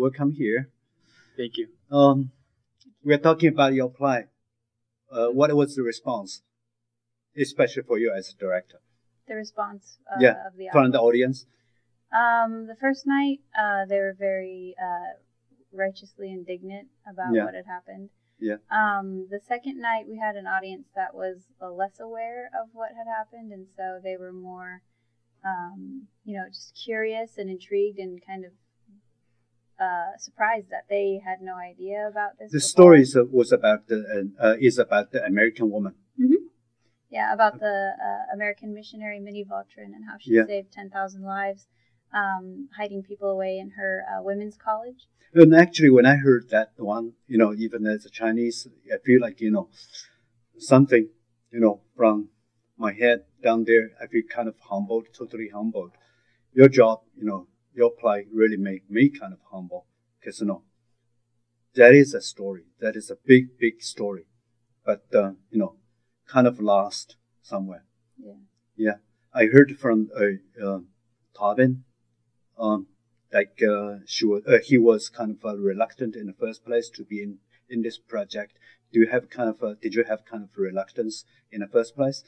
welcome here. Thank you. We're talking about your play. What was the response, especially for you as a director? The response of the audience. From the audience? The first night, they were very righteously indignant about what had happened. Yeah. The second night, we had an audience that was less aware of what had happened, and so they were more, just curious and intrigued and kind of surprised that they had no idea about this. The story is about the American woman. Mm-hmm. Yeah, about the American missionary Minnie Vautrin and how she saved 10,000 lives, hiding people away in her women's college. And actually, when I heard that one, even as a Chinese, I feel like, something, from my head down there, I feel kind of humbled, totally humbled. Your job, your play really made me kind of humble because, that is a story. That is a big, big story. But, kind of lost somewhere. Yeah. Yeah. I heard from Tobin, he was kind of reluctant in the first place to be in this project. Did you have kind of reluctance in the first place?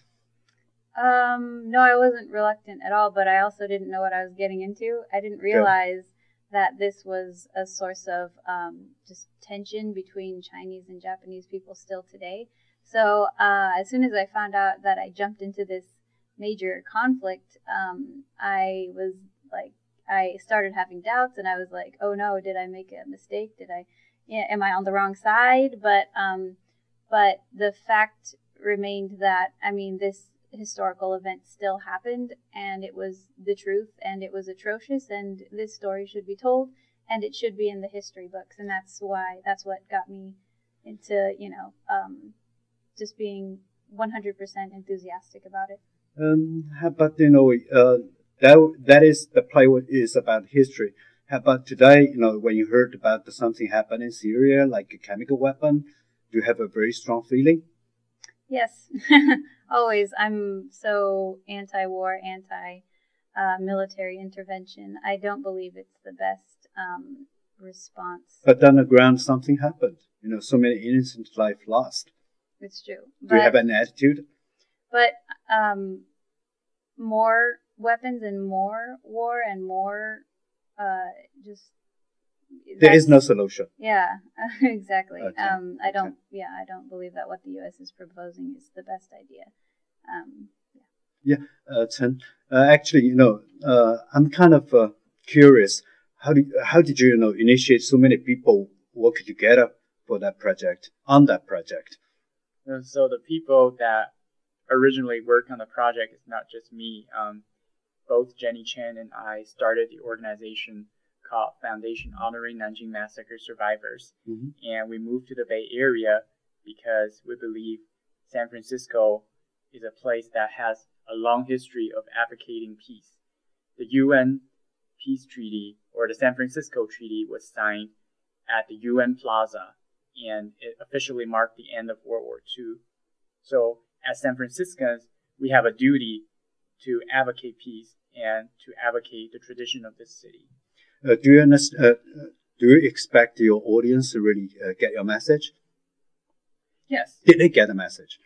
No, I wasn't reluctant at all, but I also didn't know what I was getting into. I didn't realize that this was a source of just tension between Chinese and Japanese people still today. So as soon as I found out that I jumped into this major conflict, I started having doubts, and I was like, oh no, did I make a mistake? Am I on the wrong side? But the fact remained that, this historical event still happened, and it was the truth, and it was atrocious, and this story should be told, and it should be in the history books, and that's what got me into, just being 100% enthusiastic about it. How about, that is the play is about history. How about today, when you heard about something happened in Syria, like a chemical weapon, do you have a very strong feeling? Yes, always. I'm so anti-war, anti-military intervention. I don't believe it's the best response. But on the ground, something happened. So many innocent lives lost. It's true. Do you have an attitude? But more weapons and more war and more there is no solution. Yeah, exactly. Okay. I don't believe that what the U.S. is proposing is the best idea. Chen, actually, I'm kind of curious. How did you, initiate so many people work together on that project? So the people that originally worked on the project is not just me. Both Jenny Chen and I started the organization called Foundation Honoring Nanking Massacre Survivors. Mm-hmm. And we moved to the Bay Area because we believe San Francisco is a place that has a long history of advocating peace. The UN Peace Treaty, or the San Francisco Treaty, was signed at the UN Plaza, and it officially marked the end of World War II. So as San Franciscans, we have a duty to advocate peace and to advocate the tradition of this city. Do you expect your audience to really get your message? Yes. Did they get the message?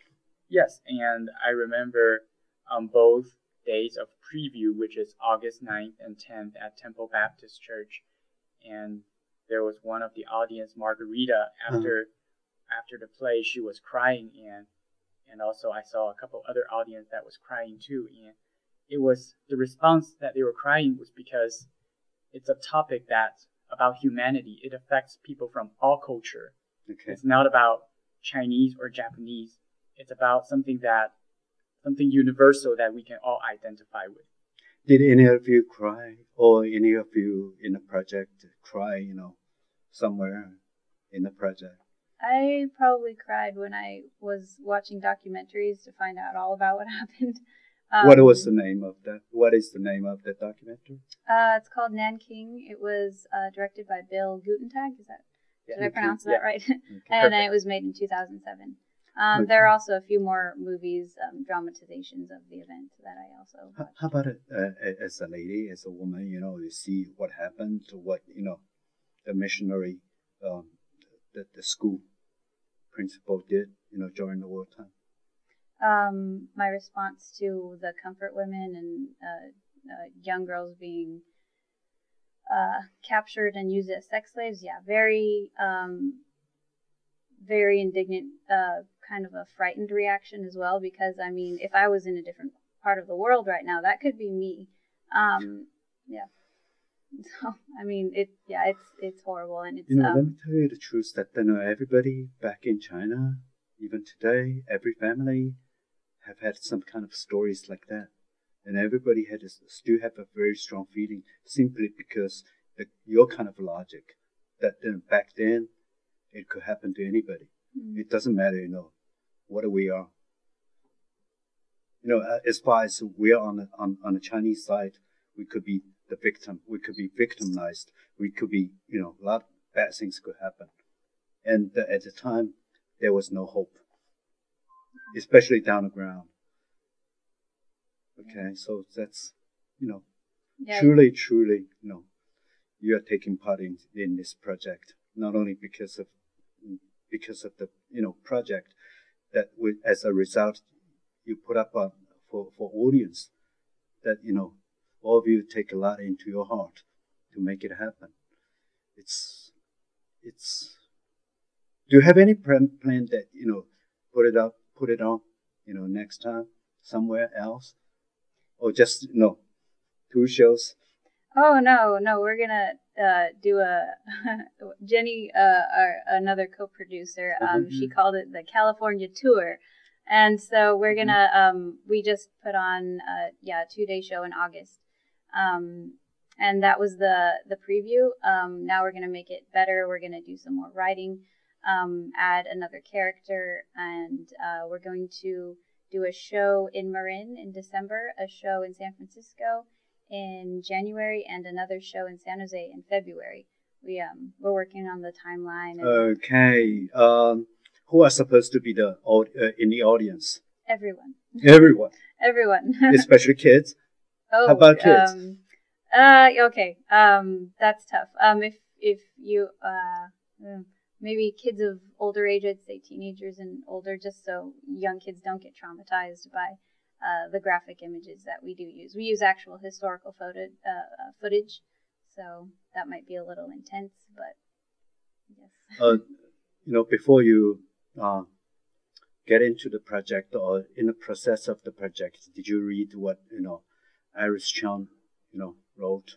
Yes, and I remember on both days of preview, which is August 9th and 10th at Temple Baptist Church, and there was one of the audience, Margarita, after the play, she was crying, and also I saw a couple other audience that was crying too, and it was the response that they were crying was because it's a topic that's about humanity. It affects people from all culture. Okay. It's not about Chinese or Japanese. It's about something universal that we can all identify with. Did any of you cry, or any of you in the project cry, somewhere in the project? I probably cried when I was watching documentaries to find out all about what happened. What is the name of that documentary? It's called Nanking. It was directed by Bill Gutentag. Did I pronounce that right? Okay. And it was made in 2007. There are also a few more movies, dramatizations of the event that I also watched. How about it as a lady, as a woman, you see what happened, the missionary, the school principal did, during the wartime? My response to the comfort women and young girls being captured and used as sex slaves, yeah, very indignant, kind of a frightened reaction as well, because I mean, if I was in a different part of the world right now, that could be me. Yeah. So I mean, it's horrible, and it's let me tell you the truth that everybody back in China, even today, every family have had some kind of stories like that, and everybody still have a very strong feeling, simply because your kind of logic that back then it could happen to anybody. It doesn't matter, what we are. As far as we are on the Chinese side, we could be the victim. We could be victimized. We could be, a lot of bad things could happen. And at the time, there was no hope, especially down the ground. Okay, so that's, truly, you are taking part in this project, not only because of the, project that as a result, you put up for audience that, all of you take a lot into your heart to make it happen. It's. Do you have any plan that put it on, next time somewhere else, or just 2 shows? Oh no, we're gonna do a Jenny, another co-producer. She called it the California tour. And so we're gonna we just put on a 2-day show in August. And that was the preview. Now we're gonna make it better. We're gonna do some more writing, add another character, and we're going to do a show in Marin in December, a show in San Francisco in January, and another show in San Jose in February. We're working on the timeline. Okay. Who are supposed to be in the audience? Everyone. Everyone, especially kids. Oh, how about kids? Okay. That's tough. If you maybe kids of older age, I'd say teenagers and older, just so young kids don't get traumatized by the graphic images that we do use. We use actual historical footage, so that might be a little intense, but yes. Before you get into the project or in the process of the project, did you read what Iris Chang wrote,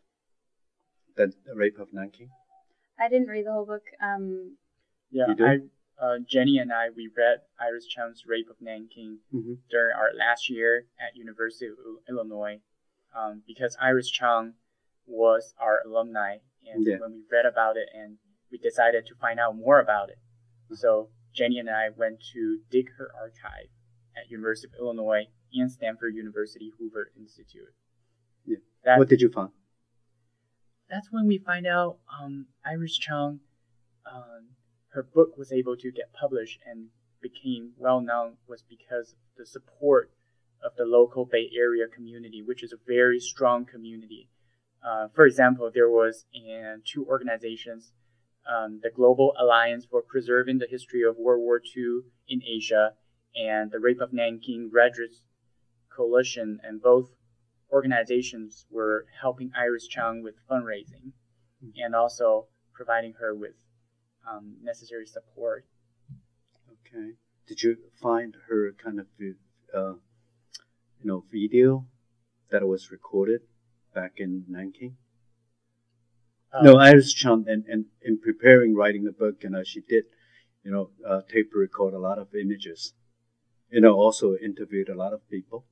The Rape of Nanking? I didn't read the whole book. Jenny and we read Iris Chang's Rape of Nanking during our last year at University of Illinois, because Iris Chang was our alumni, and when we read about it, and we decided to find out more about it. So Jenny and I went to dig her archive at University of Illinois and Stanford University Hoover Institute. Yeah. What did you find? That's when we find out Iris Chang, her book was able to get published and became well known was because of the support of the local Bay Area community, which is a very strong community. For example, there was 2 organizations, the Global Alliance for Preserving the History of World War II in Asia and the Rape of Nanking Redress Coalition, and both organizations were helping Iris Chang with fundraising and also providing her with necessary support. Okay. Did you find her kind of video that was recorded back in Nanking? No, Iris Chang, and in preparing writing the book, she did, tape record a lot of images, also interviewed a lot of people.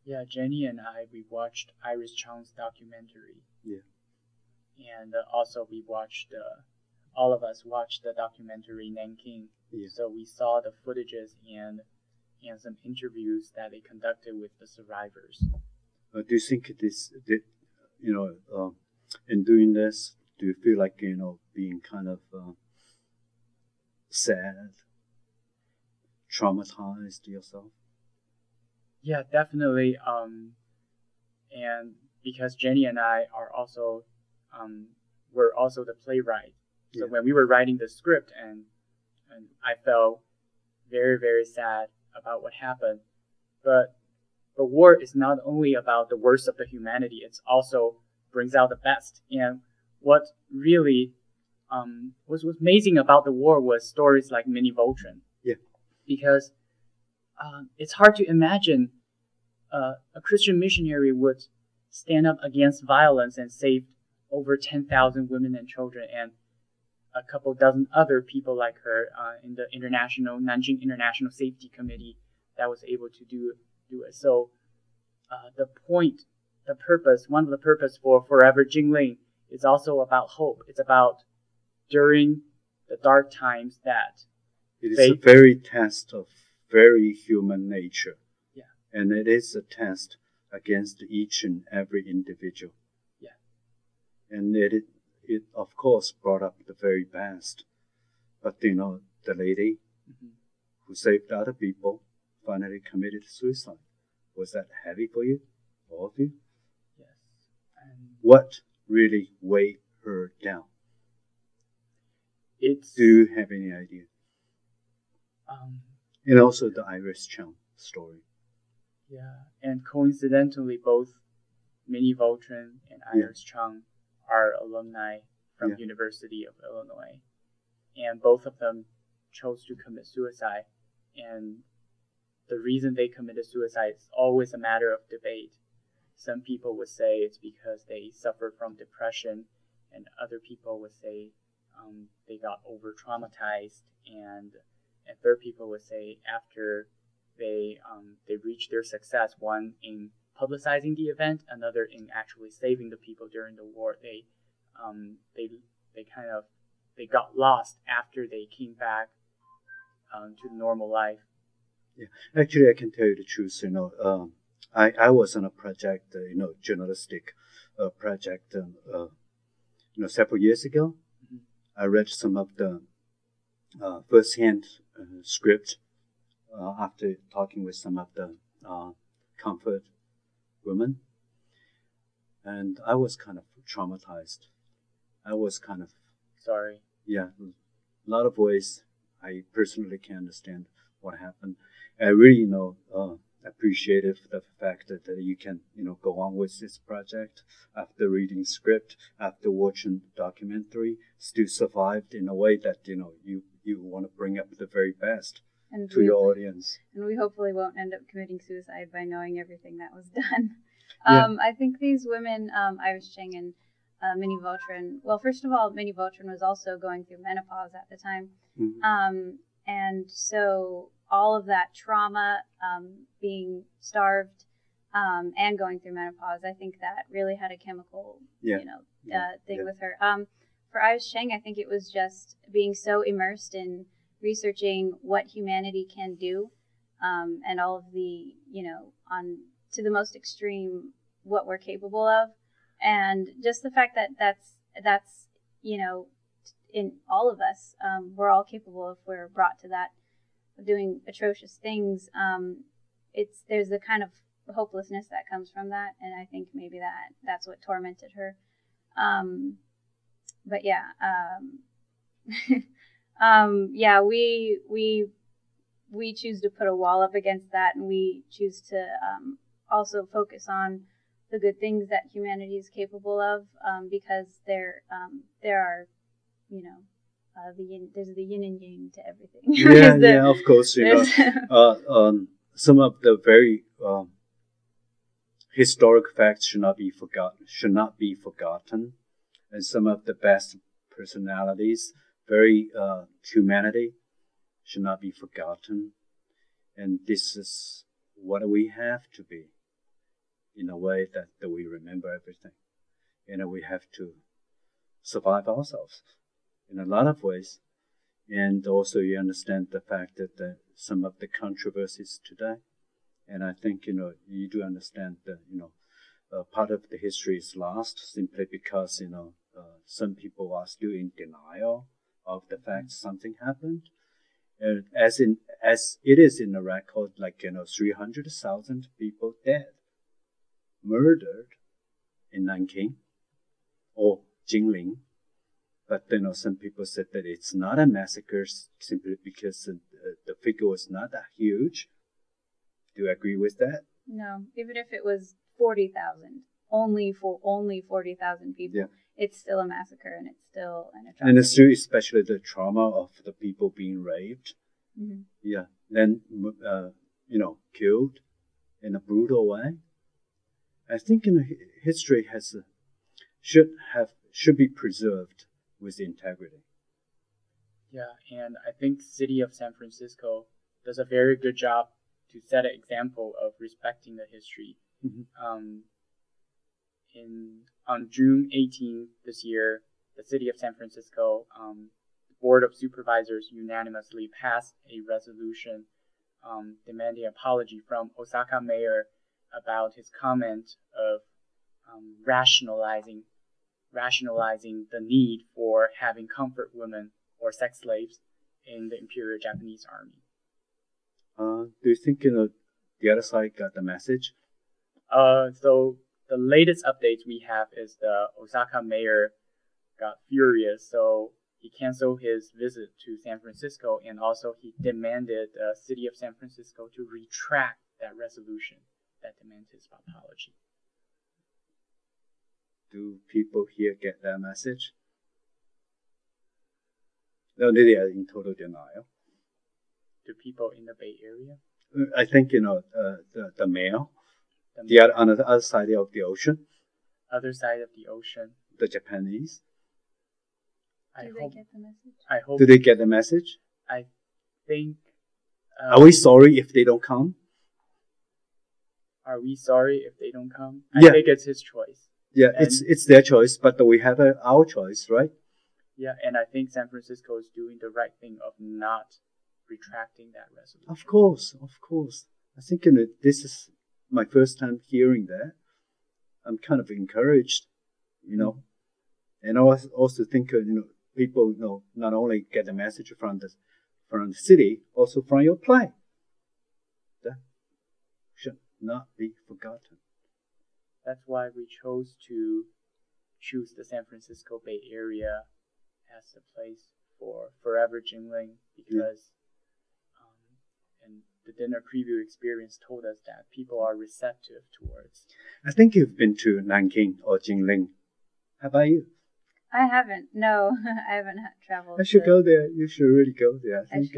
Yeah, Jenny and we watched Iris Chang's documentary. Yeah. And also all of us watched the documentary Nanking. Yeah. So we saw the footages and some interviews that they conducted with the survivors. Do you think in doing this, do you feel like, being kind of sad, traumatized yourself? Yeah, definitely. And because Jenny and I are also were also the playwright. So when we were writing the script, and I felt very, very sad about what happened. But the war is not only about the worst of the humanity, it also brings out the best. And what really was amazing about the war was stories like Minnie Vautrin. Yeah. Because it's hard to imagine a Christian missionary would stand up against violence and save over 10,000 women and children, and a couple dozen other people like her in the Nanking International Safety Committee that was able to do it. So one of the purpose for Foreverjingling is also about hope. It's about during the dark times that it is a very test of very human nature. Yeah. And it is a test against each and every individual. Yeah. And it of course brought up the very best. But the lady who saved other people finally committed suicide. Was that heavy for you? All of you? Yes. What really weighed her down? Do you have any idea? And also the Iris Chung story. Yeah, and coincidentally, both Minnie Vautrin and Iris Chung are alumni from University of Illinois, and both of them chose to commit suicide. And the reason they committed suicide is always a matter of debate. Some people would say it's because they suffered from depression, and other people would say they got over-traumatized, and third people would say after they reached their success, one in publicizing the event, another in actually saving the people during the war. They got lost after they came back to normal life. Yeah, actually, I can tell you the truth. I was on a project, journalistic project, several years ago. Mm-hmm. I read some of the first-hand script after talking with some of the comfort women, and I was kind of traumatized. I was kind of sorry. Yeah, a lot of ways. I personally can understand what happened. I really, appreciative of the fact that you can, go on with this project after reading script, after watching documentary, still survived in a way that, you want to bring up the very best to your audience. And we hopefully won't end up committing suicide by knowing everything that was done. Yeah. I think these women, Iris Ching and Minnie Vautrin, well, first of all, Minnie Vautrin was also going through menopause at the time. Mm-hmm. And so all of that trauma, being starved, and going through menopause, I think that really had a chemical, thing with her. For Iris Cheng, I think it was just being so immersed in researching what humanity can do, and all of the, to the most extreme, what we're capable of. And just the fact that that's in all of us, we're all capable if we're brought to that, of doing atrocious things. There's a kind of hopelessness that comes from that, and I think maybe that's what tormented her. But yeah, we choose to put a wall up against that, and we choose to also focus on the good things that humanity is capable of, because there are, there's the yin and yang to everything. Yeah, of course. Some of the very historic facts should not be forgotten, and some of the best personalities, very humanity, should not be forgotten. And this is what we have to be, in a way that we remember everything. We have to survive ourselves in a lot of ways. And also you understand the fact that some of the controversies today, and I think, you do understand that, part of the history is lost simply because, some people are still in denial of the fact something happened. And as it is in the record, 300,000 people dead, murdered in Nanking or Jingling, But some people said that it's not a massacre simply because the figure was not that huge. Do you agree with that? No, even if it was 40,000, only 40,000 people, yeah. It's still a massacre, and it's still an atrocity. And it's still especially the trauma of the people being raped. Mm-hmm. Yeah, then killed in a brutal way. I think history should be preserved with integrity. Yeah, and I think City of San Francisco does a very good job to set an example of respecting the history. Mm-hmm. On June 18th this year, the City of San Francisco Board of Supervisors unanimously passed a resolution demanding apology from Osaka Mayor about his comment of rationalizing the need for having comfort women or sex slaves in the Imperial Japanese Army. Do you think the other side got the message? So the latest updates we have is the Osaka mayor got furious, so he canceled his visit to San Francisco, and also he demanded the city of San Francisco to retract that resolution that demands his apology. Do people here get that message? No, they are in total denial. Do people in the Bay Area? I think the mayor. The other, on the other side of the ocean. Other side of the ocean. The Japanese. Do they get the message? I hope. Do they get the message? I think. Are we sorry if they don't come? Are we sorry if they don't come? Yeah. I think it's his choice. Yeah, it's their choice, but we have our choice, right? Yeah, and I think San Francisco is doing the right thing of not retracting that resolution. Of course. I think this is my first time hearing that. I'm kind of encouraged, and I also think people not only get the message from the city, also from your play. That should not be forgotten. That's why we chose the San Francisco Bay Area as the place for Foreverjingling, because and the dinner preview experience told us that people are receptive towards. I think you've been to Nanking or Jingling. How about you? I haven't. No, I haven't traveled. I should go there. You should really go there. I think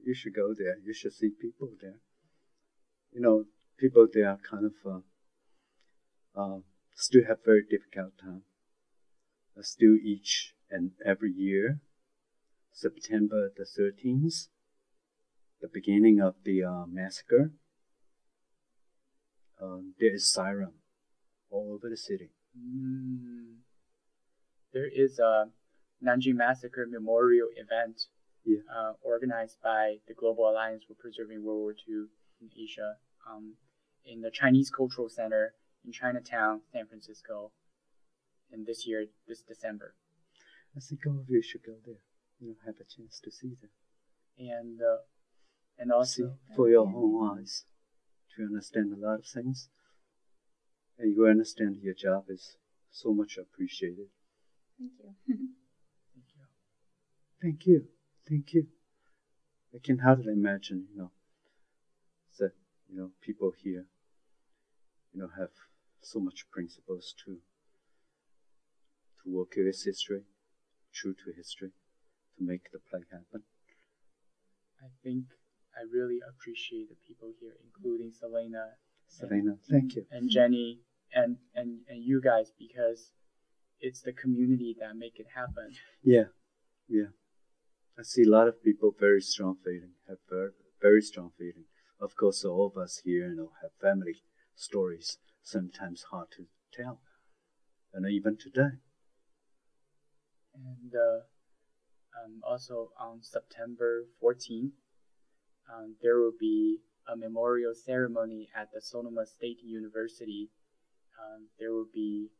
you should go there. You should see people there. People there kind of still have very difficult time. Still each and every year, September the 13th, the beginning of the massacre, there is siren all over the city. There is a Nanking Massacre Memorial event organized by the Global Alliance for Preserving World War II in Asia in the Chinese Cultural Center in Chinatown, San Francisco, and this December. I think all of you should go there. Have a chance to see them. And also see for your own eyes to understand a lot of things. And you understand your job is so much appreciated. Thank you. Thank you. I can hardly imagine, that, people here, have so much principles to work with history, true to history, to make the play happen. I think I really appreciate the people here, including Selena, thank you. And Jenny, and you guys, because it's the community that make it happen. Yeah. I see a lot of people very strong feeling, have very strong feeling. Of course, all of us here, have family stories, sometimes hard to tell, and even today. And also on September 14th, there will be a memorial ceremony at the Sonoma State University. There will be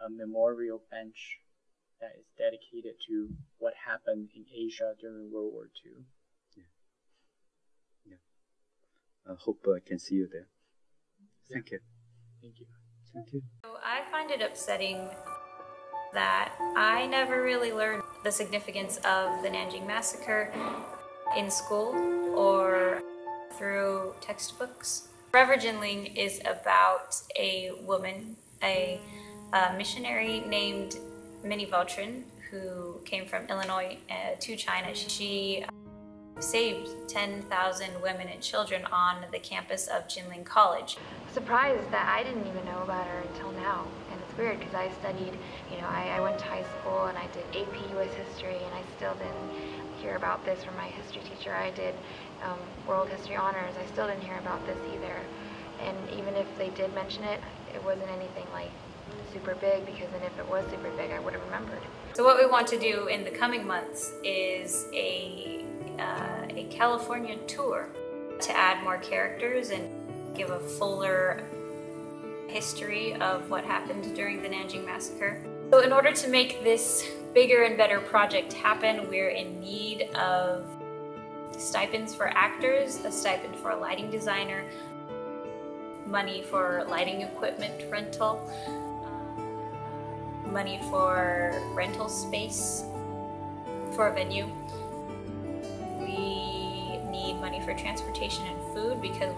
a memorial bench that is dedicated to what happened in Asia during World War II. Yeah. I hope I can see you there. Thank you. Thank you. So I find it upsetting that I never really learned the significance of the Nanking Massacre in school or through textbooks. Foreverjingling is about a woman, a missionary named Minnie Vautrin, who came from Illinois to China. She saved 10,000 women and children on the campus of Jinling College. Surprised that I didn't even know about her until now. And it's weird because I studied, I went to high school and I did AP US history, and I still didn't hear about this from my history teacher. I did world history honors. I still didn't hear about this either. And even if they did mention it, it wasn't anything like super big, because then if it was super big, I would have remembered. So what we want to do in the coming months is a California tour to add more characters and give a fuller history of what happened during the Nanking Massacre. So in order to make this bigger and better project happen, we're in need of stipends for actors, a stipend for a lighting designer, money for lighting equipment rental, money for rental space for a venue. We need money for transportation and food because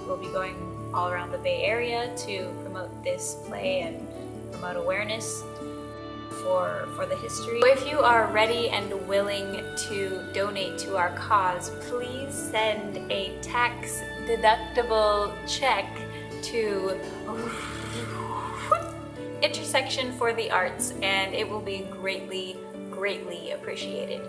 we'll be going all around the Bay Area to promote this play and promote awareness for the history. So if you are ready and willing to donate to our cause, please send a tax-deductible check to Intersection for the Arts, and it will be greatly, greatly appreciated.